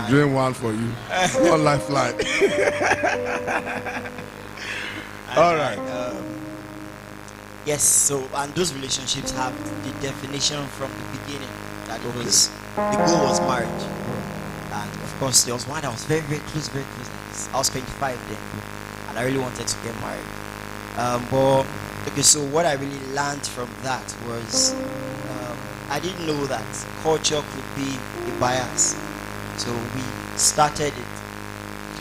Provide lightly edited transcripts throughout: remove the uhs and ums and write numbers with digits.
Doing one for you. One lifeline. All right. Yes, so and those relationships have the definition from the beginning that it was the goal was marriage. And of course there was one that was very, very close like this. I was 25 then and I really wanted to get married. But okay, so what I really learned from that was I didn't know that culture could be a bias. So we started it.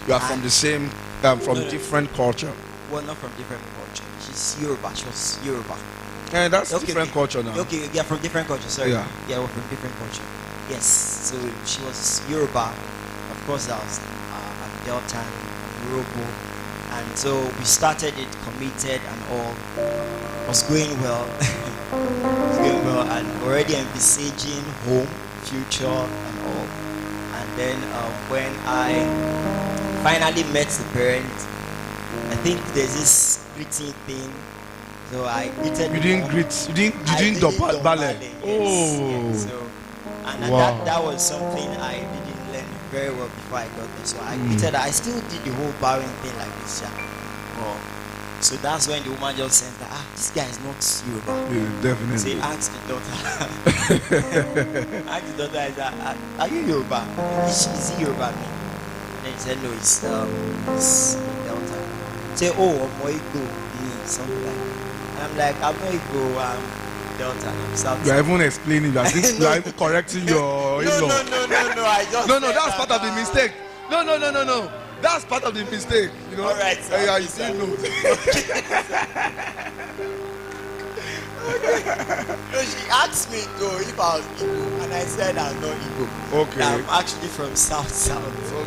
You are from the same different culture. Well, not from different culture. She's Yoruba. She was Yoruba. And that's different culture now. Okay, yeah, from different culture. Sorry. Yeah, we're from different culture. Yes. So she was Yoruba. Of course, I was Delta, Yoruba, and so we started it, committed, and all. It was going well. It was going well, and already envisaging home, future, and all. And then when I finally met the parents. I think there's this greeting thing. So I greeted. You didn't greet. You didn't do ballet. Yes. So and wow. that was something I didn't learn very well before I got there. So I greeted. I still did the whole bowing thing like this, yeah. So that's when the woman just said that this guy is not Yoruba. Yeah, definitely. So he asked the daughter. Asked the daughter, is that, are you Yoruba? Is he Yoruba? And then he said no, it's Delta. Say, oh, Moigo, something like that. And I'm like, I'm Moigo, I'm Delta, I'm South. You are even explaining that. You are even correcting your No, I just No, that's part of the mistake. No. That's part of the mistake, you know. All right, sir. Yeah, you see, no. No, she asked me though if I was Igbo, and I said I'm not Igbo. Okay. I'm actually from South.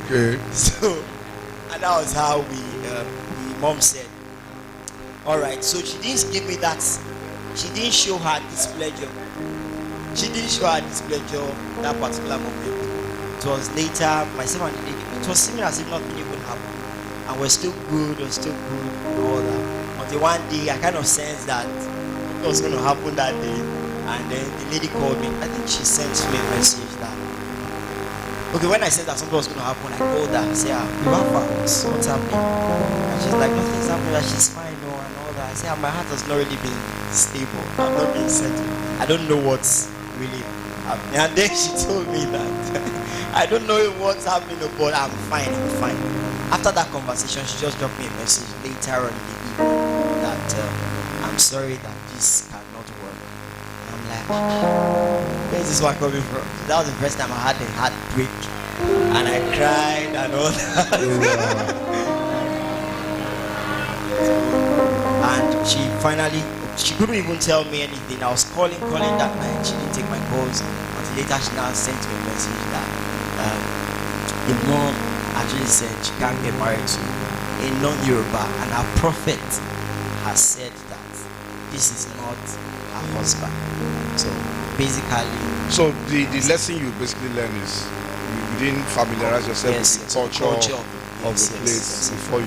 Okay. So, and that was how we mom said. All right. So she didn't give me that. She didn't show her displeasure. That particular moment. It was later. Myself and the lady. It was similar as if nothing even happened, and we're still good. And all that. Until one day, I kind of sensed that it was going to happen that day, and then the lady called me. I think she sent me a message that. Okay, when I said that something was going to happen, I called her and said, what's happening? And she's like, nothing's happening, that she's fine, no, and all that. I said, my heart has not really been stable. I'm not being settled. I don't know what's really happening. And then she told me that I don't know what's happening, but I'm fine. After that conversation, she just dropped me a message later on in the evening that I'm sorry that this cannot work. And I'm like, where is this one coming from? So that was the first time I had a heartbreak, and I cried and all that. And she couldn't even tell me anything. I was calling that night. She didn't take my calls until later. She now sent me a message that the mom actually said she can't get married to a non-Yoruba, and her prophet has said that this is not her husband. So basically, the lesson you basically learn is you didn't familiarize yourself with the culture of the place before you.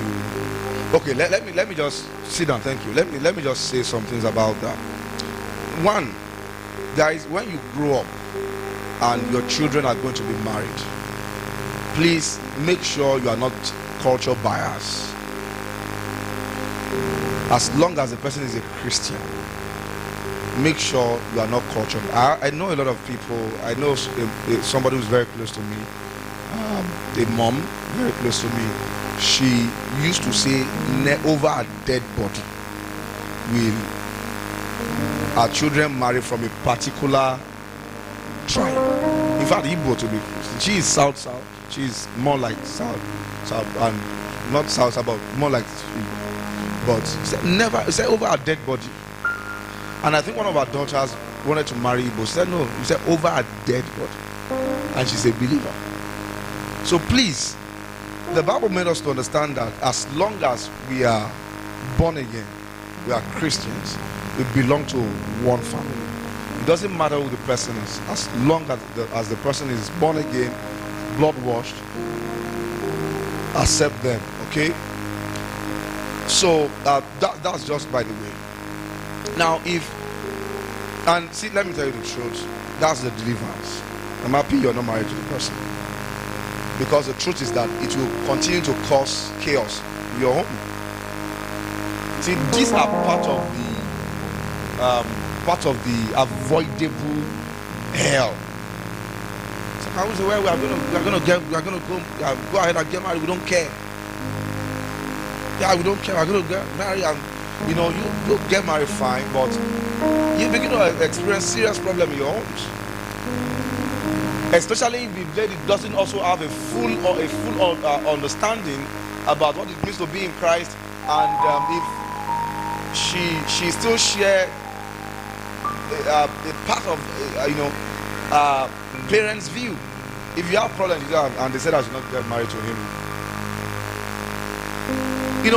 Okay, let me just sit down. Thank you. Let me just say some things about that. One, guys, when you grow up and your children are going to be married, please make sure you are not culture biased. As long as the person is a Christian, make sure you are not culture. I know a lot of people. I know somebody who's very close to me, a mom very close to me. She used to say, over a dead body will our children marry from a particular tribe. In fact, Igbo to be Christian. She is South. She is more like South, and not South, but more like Igbo. But he said, never. He said over a dead body. And I think one of our daughters wanted to marry Igbo. She said no. He said over a dead body, and she's a believer. So please, the Bible made us to understand that as long as we are born again, we are Christians, we belong to one family. It doesn't matter who the person is, as long as the person is born again, blood washed, accept them. Okay. So that's just by the way. Now, see, let me tell you the truth. That's the deliverance. I'm happy you're not married to the person. because the truth is that it will continue to cause chaos in your home. See, these are part of the avoidable hell. So I would say, well, we are going to go ahead and get married. We don't care. Yeah, we don't care. We're going to get married, and you get married fine, but you begin to experience serious problem in your homes. Especially if the lady doesn't also have a full understanding about what it means to be in Christ, and if she still share a part of parents' view. If you have problems with them and they said I should not get married to him,